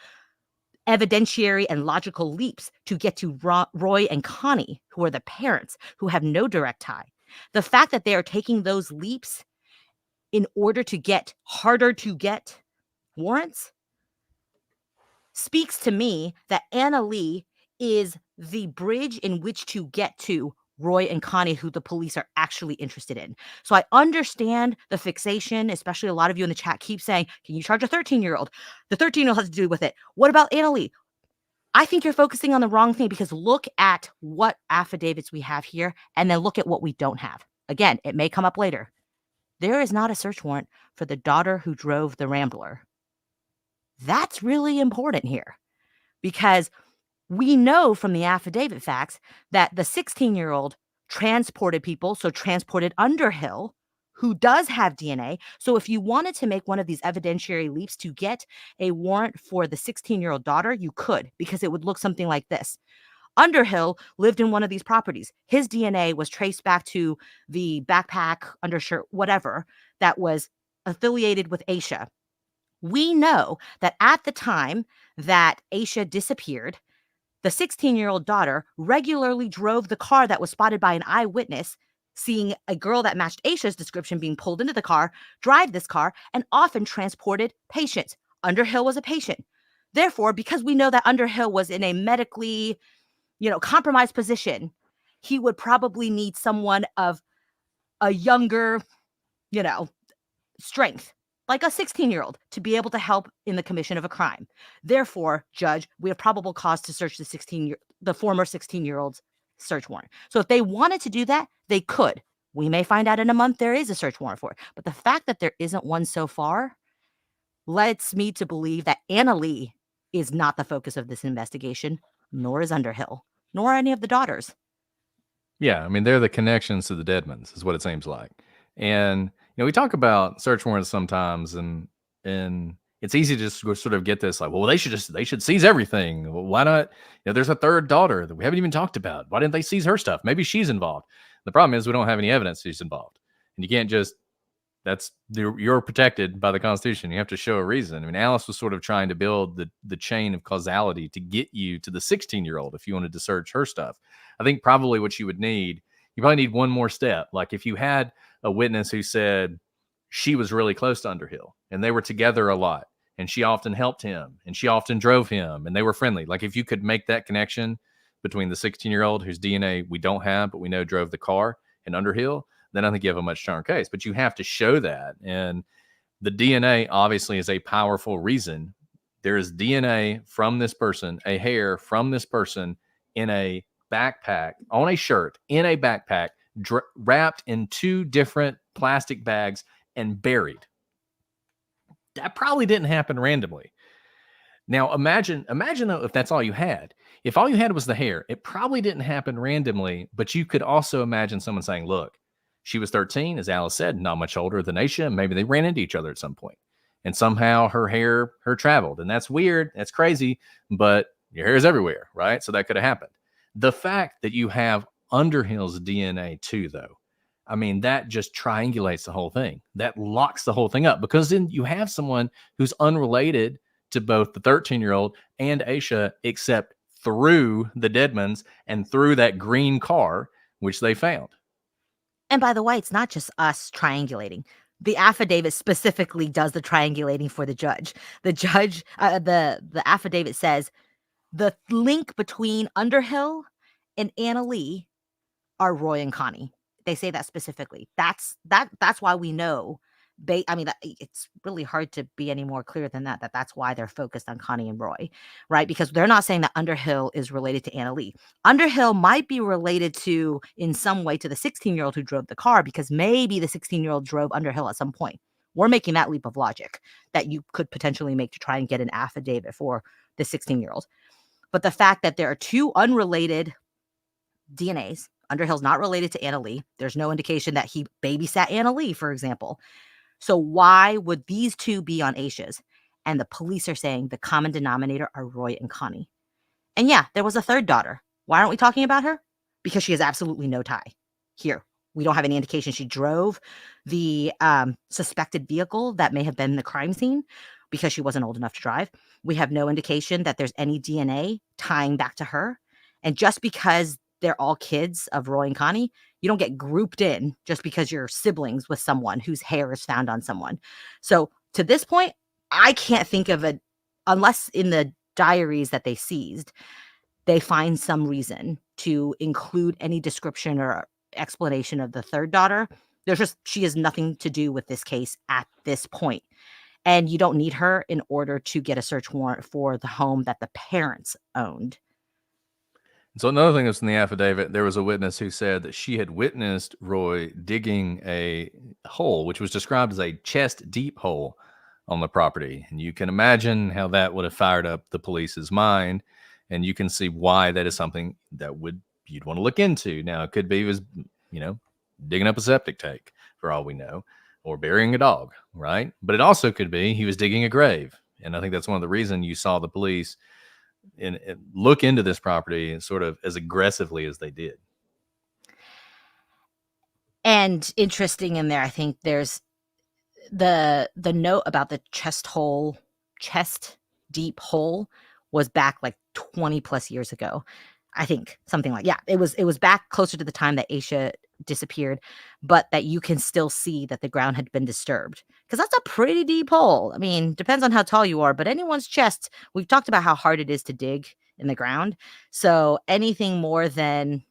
evidentiary and logical leaps to get to Roy and Connie, who are the parents, who have no direct tie. The fact that they are taking those leaps in order to get harder to get warrants speaks to me that Anna Lee is the bridge in which to get to Roy and Connie, who the police are actually interested in. So I understand the fixation, especially a lot of you in the chat keep saying, can you charge a 13-year-old? The 13-year-old has to do with it. What about Anna Lee? I think you're focusing on the wrong thing because look at what affidavits we have here and then look at what we don't have. Again, it may come up later. There is not a search warrant for the daughter who drove the Rambler. That's really important here because we know from the affidavit facts that the 16-year-old transported people, so transported Underhill, who does have DNA. So if you wanted to make one of these evidentiary leaps to get a warrant for the 16-year-old daughter, you could, because it would look something like this. Underhill lived in one of these properties. His DNA was traced back to the backpack, undershirt, whatever, that was affiliated with Asha. We know that at the time that Asha disappeared, the 16-year-old daughter regularly drove the car that was spotted by an eyewitness, seeing a girl that matched Asha's description being pulled into the car, drive this car, and often transported patients. Underhill was a patient. Therefore, because we know that Underhill was in a medically, compromised position, he would probably need someone of a younger, strength, like a 16-year-old, to be able to help in the commission of a crime. Therefore, Judge, we have probable cause to search the former 16-year-old's search warrant. So if they wanted to do that, they could. We may find out in a month there is a search warrant for it. But the fact that there isn't one so far lets me to believe that Anna Lee is not the focus of this investigation, nor is Underhill, nor any of the daughters. Yeah, I mean, they're the connections to the Deadmans, is what it seems like. And we talk about search warrants sometimes, and it's easy to just sort of get this like, well, they should seize everything. Well, why not? There's a third daughter that we haven't even talked about. Why didn't they seize her stuff? Maybe she's involved. The problem is we don't have any evidence he's involved, and you can't just you're protected by the Constitution. You have to show a reason. I mean, Alice was sort of trying to build the chain of causality to get you to the 16-year-old if you wanted to search her stuff. I think probably what you probably need one more step. Like if you had a witness who said she was really close to Underhill and they were together a lot and she often helped him and she often drove him and they were friendly. Like if you could make that connection between the 16-year-old whose DNA we don't have, but we know drove the car, and Underhill, then I think you have a much stronger case. But you have to show that. And the DNA obviously is a powerful reason. There is DNA from this person, a hair from this person in a backpack, on a shirt, in a backpack, wrapped in 2 different plastic bags and buried. That probably didn't happen randomly. Now imagine though, if that's all you had. If all you had was the hair, it probably didn't happen randomly, but you could also imagine someone saying, look, she was 13, as Alice said, not much older than Asha. Maybe they ran into each other at some point. And somehow her traveled. And that's weird. That's crazy. But your hair is everywhere, right? So that could have happened. The fact that you have Underhill's DNA too, though, I mean, that just triangulates the whole thing. That locks the whole thing up, because then you have someone who's unrelated to both the 13-year-old and Asha, except through the Deadmans and through that green car, which they found. And by the way, it's not just us triangulating. The affidavit specifically does the triangulating for the judge. The judge, the affidavit says the link between Underhill and Anna Lee are Roy and Connie. They say that specifically. That's why we know. It's really hard to be any more clear than that. That's why they're focused on Connie and Roy, right? Because they're not saying that Underhill is related to Anna Lee. Underhill might be related to, in some way, to the 16-year-old who drove the car, because maybe the 16-year-old drove Underhill at some point. We're making that leap of logic that you could potentially make to try and get an affidavit for the 16-year-old. But the fact that there are 2 unrelated DNAs, Underhill's not related to Anna Lee. There's no indication that he babysat Anna Lee, for example. So why would these 2 be on Asha's? And the police are saying the common denominator are Roy and Connie. And yeah, there was a 3rd daughter. Why aren't we talking about her? Because she has absolutely no tie here. We don't have any indication she drove the suspected vehicle that may have been the crime scene, because she wasn't old enough to drive. We have no indication that there's any DNA tying back to her. And just because they're all kids of Roy and Connie, you don't get grouped in just because you're siblings with someone whose hair is found on someone. So to this point, I can't think of it, unless in the diaries that they seized, they find some reason to include any description or explanation of the 3rd daughter. She has nothing to do with this case at this point. And you don't need her in order to get a search warrant for the home that the parents owned. So another thing that's in the affidavit, there was a witness who said that she had witnessed Roy digging a hole, which was described as a chest-deep hole on the property. And you can imagine how that would have fired up the police's mind, and you can see why that is something that you'd want to look into. Now, it could be he was, digging up a septic tank, for all we know, or burying a dog, right? But it also could be he was digging a grave. And I think that's one of the reasons you saw the police and look into this property sort of as aggressively as they did. And interesting in there, I think there's the note about the chest deep hole was back like 20 plus years ago. I think something like, yeah, it was back closer to the time that Asha disappeared, but that you can still see that the ground had been disturbed, because that's a pretty deep hole. I mean, depends on how tall you are, but anyone's chest, we've talked about how hard it is to dig in the ground. So anything more than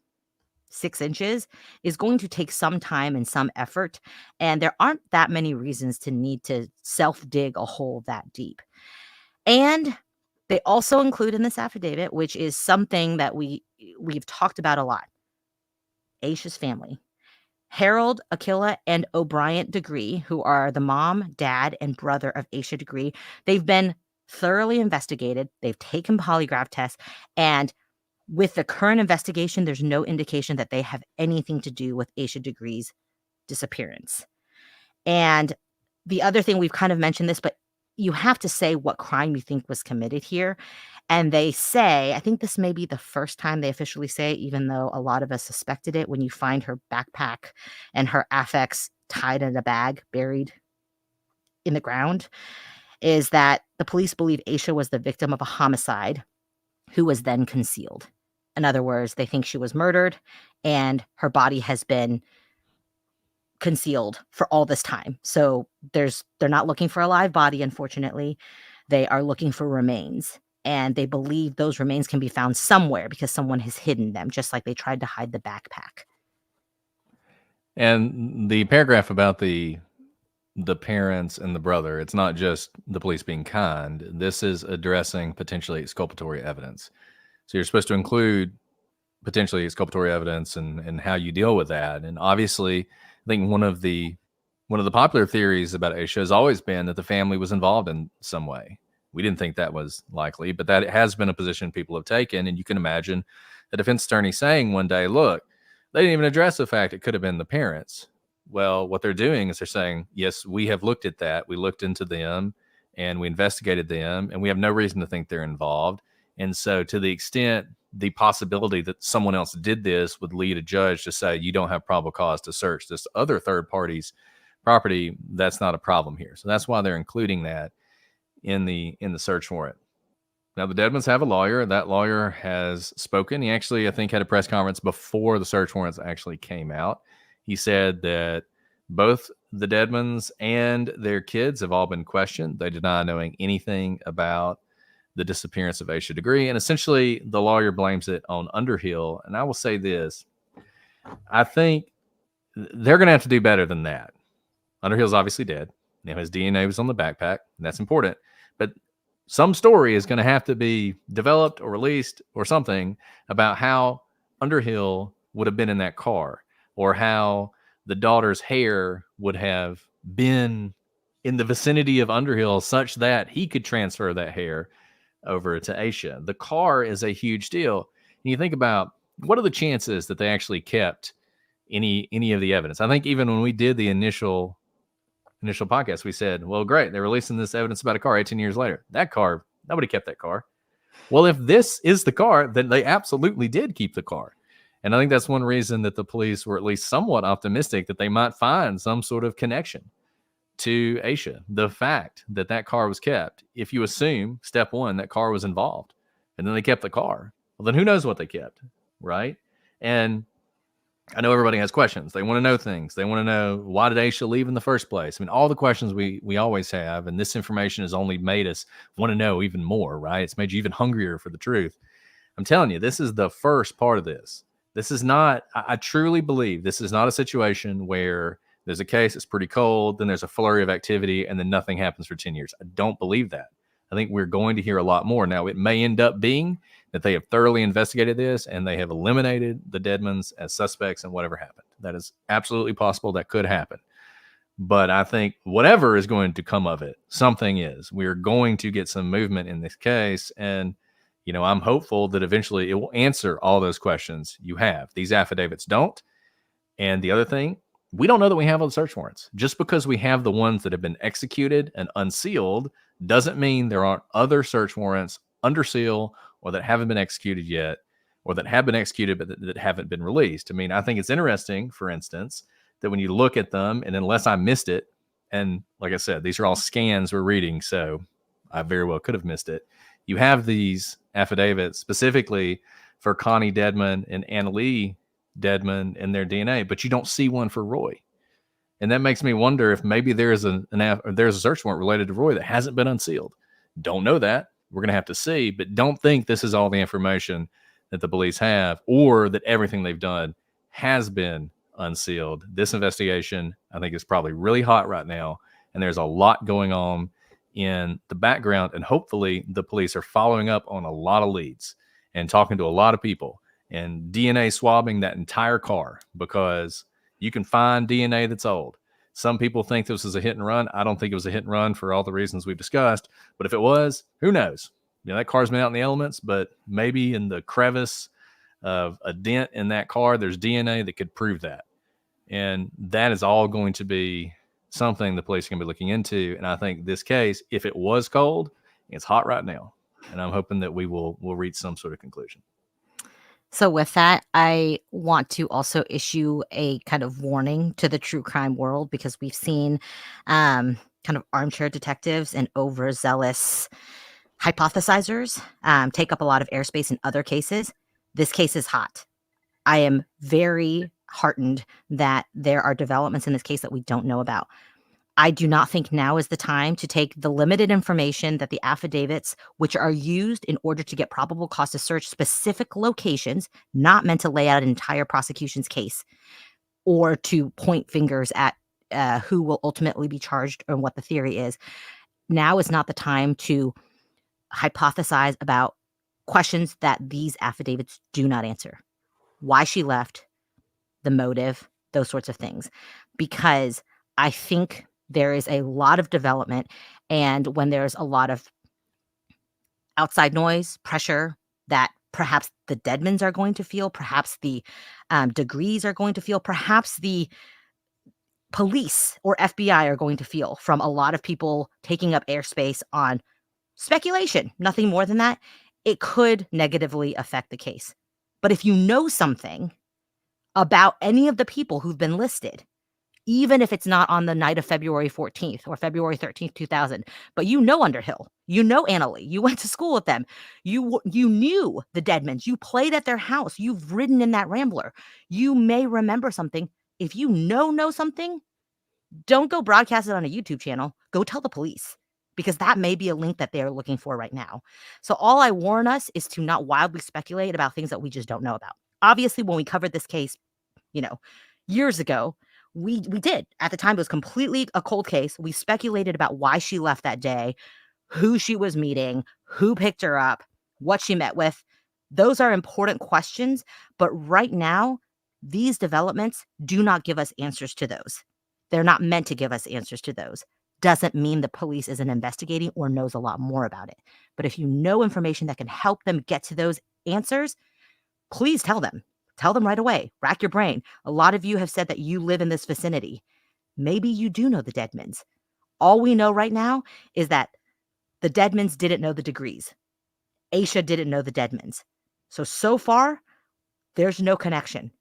6 inches is going to take some time and some effort. And there aren't that many reasons to need to self-dig a hole that deep. And they also include in this affidavit, which is something that we've talked about a lot, Asha's family. Harold, Aquila, and O'Brien Degree, who are the mom, dad, and brother of Asha Degree, they've been thoroughly investigated. They've taken polygraph tests, and with the current investigation, there's no indication that they have anything to do with Asha Degree's disappearance. And the other thing, we've kind of mentioned this, but you have to say what crime you think was committed here. And they say, I think this may be the first time they officially say it, even though a lot of us suspected it, when you find her backpack and her affects tied in a bag, buried in the ground, is that the police believe Aisha was the victim of a homicide who was then concealed. In other words, they think she was murdered and her body has been concealed for all this time. So they're not looking for a live body, unfortunately. They are looking for remains. And they believe those remains can be found somewhere because someone has hidden them, just like they tried to hide the backpack. And the paragraph about the parents and the brother, it's not just the police being kind. This is addressing potentially exculpatory evidence. So you're supposed to include potentially exculpatory evidence and how you deal with that. And obviously, I think one of the popular theories about Aisha has always been that the family was involved in some way. We didn't think that was likely, but that has been a position people have taken. And you can imagine the defense attorney saying one day, look, they didn't even address the fact it could have been the parents. Well, what they're doing is they're saying, yes, we have looked at that. We looked into them and we investigated them, and we have no reason to think they're involved. And so to the extent the possibility that someone else did this would lead a judge to say, you don't have probable cause to search this other third party's property, that's not a problem here. So that's why they're including that in the search warrant. Now, the Deadmans have a lawyer. That lawyer has spoken. He actually, I think, had a press conference before the search warrants actually came out. He said that both the Deadmans and their kids have all been questioned. They deny knowing anything about the disappearance of Asha Degree. And essentially, the lawyer blames it on Underhill. And I will say this. I think they're going to have to do better than that. Underhill's obviously dead. Now, his DNA was on the backpack, and that's important. But some story is going to have to be developed or released or something about how Underhill would have been in that car, or how the daughter's hair would have been in the vicinity of Underhill such that he could transfer that hair over to Aisha. The car is a huge deal. And you think about, what are the chances that they actually kept any of the evidence? I think even when we did the initial podcast, we said, well, great, they're releasing this evidence about a car 18 years later. That car, nobody kept that car. Well, if this is the car, then they absolutely did keep the car. And I think that's one reason that the police were at least somewhat optimistic that they might find some sort of connection to Aisha. The fact that that car was kept, if you assume, step one, that car was involved, and then they kept the car, well, then who knows what they kept, right? And I know everybody has questions. They want to know things. They want to know, why did Aisha leave in the first place? I mean, all the questions we always have, and this information has only made us want to know even more, right? It's made you even hungrier for the truth. I'm telling you, this is the first part of this. This is not, I truly believe this is not a situation where there's a case that's pretty cold, then there's a flurry of activity, and then nothing happens for 10 years. I don't believe that. I think we're going to hear a lot more. Now, it may end up being that they have thoroughly investigated this and they have eliminated the Deadmans as suspects and whatever happened. That is absolutely possible. That could happen. But I think whatever is going to come of it, something is. We're going to get some movement in this case. And, you know, I'm hopeful that eventually it will answer all those questions you have. These affidavits don't. And the other thing, we don't know that we have all the search warrants. Just because we have the ones that have been executed and unsealed doesn't mean there aren't other search warrants under seal or that haven't been executed yet, or that have been executed but that haven't been released. I mean, I think it's interesting, for instance, that when you look at them, and unless I missed it, and like I said, these are all scans we're reading, so I very well could have missed it. You have these affidavits specifically for Connie Deadman and Annalee Deadman and their DNA, but you don't see one for Roy. And that makes me wonder if maybe there's a search warrant related to Roy that hasn't been unsealed. Don't know that. We're going to have to see, but don't think this is all the information that the police have, or that everything they've done has been unsealed. This investigation, I think, is probably really hot right now, and there's a lot going on in the background, and hopefully the police are following up on a lot of leads and talking to a lot of people and DNA swabbing that entire car, because you can find DNA that's old. Some people think this was a hit and run. I don't think it was a hit and run for all the reasons we've discussed. But if it was, who knows? You know, that car's been out in the elements, but maybe in the crevice of a dent in that car, there's DNA that could prove that. And that is all going to be something the police are going to be looking into. And I think this case, if it was cold, it's hot right now. And I'm hoping that we'll reach some sort of conclusion. So with that, I want to also issue a kind of warning to the true crime world, because we've seen kind of armchair detectives and overzealous hypothesizers take up a lot of airspace in other cases. This case is hot. I am very heartened that there are developments in this case that we don't know about. I do not think now is the time to take the limited information that the affidavits, which are used in order to get probable cause to search specific locations, not meant to lay out an entire prosecution's case or to point fingers at who will ultimately be charged and what the theory is. Now is not the time to hypothesize about questions that these affidavits do not answer. Why she left, the motive, those sorts of things. Because I think there is a lot of development, and when there's a lot of outside noise, pressure that perhaps the Deadmans are going to feel, perhaps the Degrees are going to feel, perhaps the police or FBI are going to feel from a lot of people taking up airspace on speculation, nothing more than that, it could negatively affect the case. But if you know something about any of the people who've been listed, even if it's not on the night of February 14th or February 13th, 2000, but you know Underhill, you know Annalee, you went to school with them, you knew the Deadmans, you played at their house, you've ridden in that Rambler, you may remember something. If you know something, don't go broadcast it on a YouTube channel. Go tell the police, because that may be a link that they're looking for right now. So all I warn us is to not wildly speculate about things that we just don't know about. Obviously, when we covered this case, years ago, we did. At the time, it was completely a cold case. We speculated about why she left that day, who she was meeting, who picked her up, what she met with. Those are important questions. But right now, these developments do not give us answers to those. They're not meant to give us answers to those. Doesn't mean the police isn't investigating or knows a lot more about it. But if you know information that can help them get to those answers, please tell them. Tell them right away. Rack your brain. A lot of you have said that you live in this vicinity. Maybe you do know the Deadmans. All we know right now is that the Deadmans didn't know the Degrees. Asha didn't know the Deadmans. So far, there's no connection.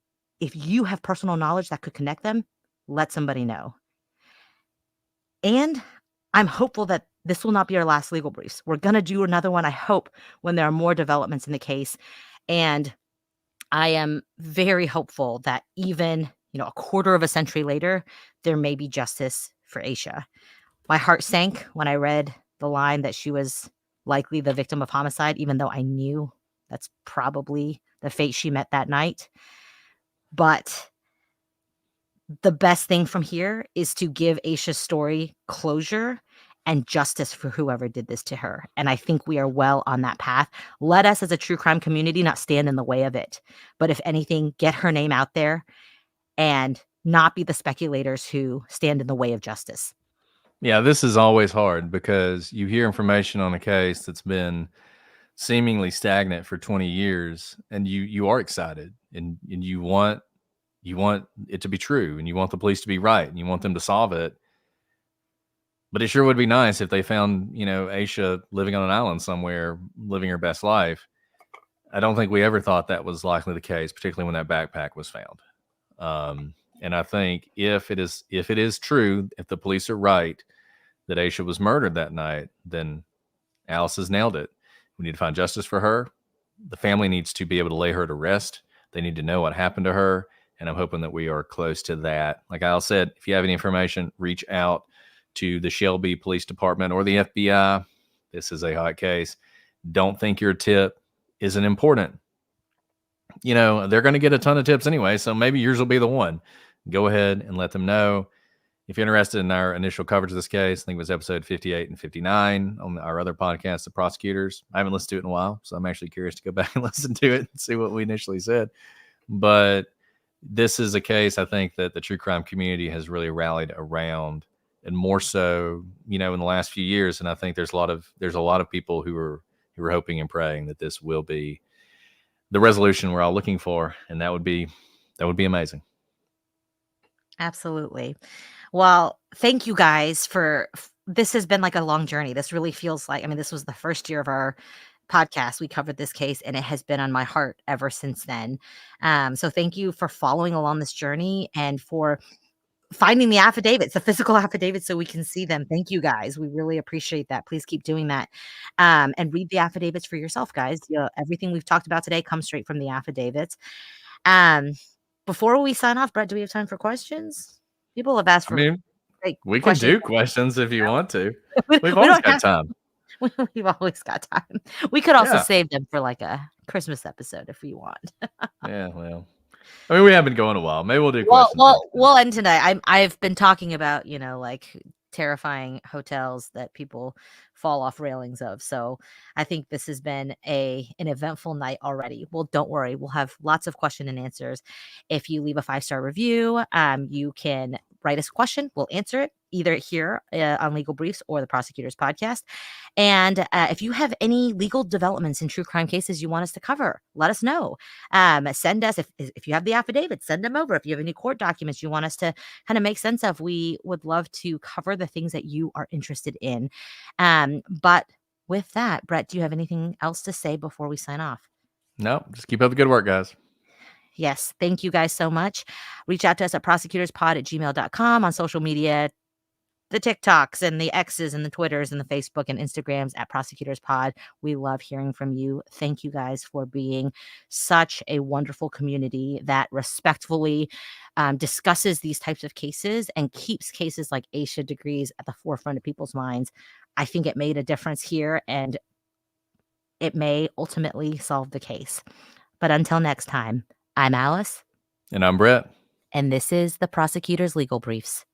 If you have personal knowledge that could connect them, let somebody know. And I'm hopeful that this will not be our last legal briefs. We're going to do another one, I hope, when there are more developments in the case. And I am very hopeful that even, a quarter of a century later, there may be justice for Asha. My heart sank when I read the line that she was likely the victim of homicide, even though I knew that's probably the fate she met that night. But the best thing from here is to give Asha's story closure and justice for whoever did this to her. And I think we are well on that path. Let us, as a true crime community, not stand in the way of it. But if anything, get her name out there and not be the speculators who stand in the way of justice. Yeah, this is always hard because you hear information on a case that's been seemingly stagnant for 20 years, and you are excited, and you want it to be true, and you want the police to be right, and you want them to solve it. But it sure would be nice if they found, Asha living on an island somewhere, living her best life. I don't think we ever thought that was likely the case, particularly when that backpack was found. And I think if it is true, if the police are right that Asha was murdered that night, then Alice has nailed it. We need to find justice for her. The family needs to be able to lay her to rest. They need to know what happened to her. And I'm hoping that we are close to that. Like Al said, if you have any information, reach out to the Shelby Police Department or the FBI. This is a hot case. Don't think your tip isn't important. They're going to get a ton of tips anyway, so maybe yours will be the one. Go ahead and let them know. If you're interested in our initial coverage of this case, I think it was episode 58 and 59 on our other podcast, The Prosecutors. I haven't listened to it in a while, so I'm actually curious to go back and listen to it and see what we initially said. But this is a case I think that the true crime community has really rallied around, and more so, in the last few years. And I think there's a lot of people who are hoping and praying that this will be the resolution we're all looking for, and that would be amazing. Absolutely. Well, thank you guys for this has been like a long journey. This really feels like, I mean, this was the first year of our podcast. We covered this case and it has been on my heart ever since then. So thank you for following along this journey and for finding the affidavits, the physical affidavits so we can see them. Thank you guys. We really appreciate that. Please keep doing that. And read the affidavits for yourself, guys. Everything we've talked about today comes straight from the affidavits. Um, Before we sign off, Brett, do we have time for questions? People have asked I for mean, great we can questions. do questions if you want to. We We've we always don't got have time. we've always got time. We could also Yeah. save them for like a Christmas episode if we want. Yeah, well, I mean, we have been going a while. Maybe we'll do Well, questions well, next time. we'll end tonight. I've been talking about, like terrifying hotels that people fall off railings of. So I think this has been an eventful night already. Well, don't worry, we'll have lots of question and answers. If you leave a 5-star review, you can write us a question. We'll answer it either here on Legal Briefs or the Prosecutors Podcast. And if you have any legal developments in true crime cases you want us to cover, let us know. Send us, if you have the affidavit, send them over. If you have any court documents you want us to kind of make sense of, we would love to cover the things that you are interested in. But with that, Brett, do you have anything else to say before we sign off? No, just keep up the good work, guys. Yes. Thank you guys so much. Reach out to us at prosecutorspod@gmail.com, on social media, the TikToks and the X's and the Twitters and the Facebook and Instagrams at Prosecutors Pod. We love hearing from you. Thank you guys for being such a wonderful community that respectfully discusses these types of cases and keeps cases like Asha Degrees at the forefront of people's minds. I think it made a difference here and it may ultimately solve the case. But until next time, I'm Alice. And I'm Brett. And this is the Prosecutors Legal Briefs.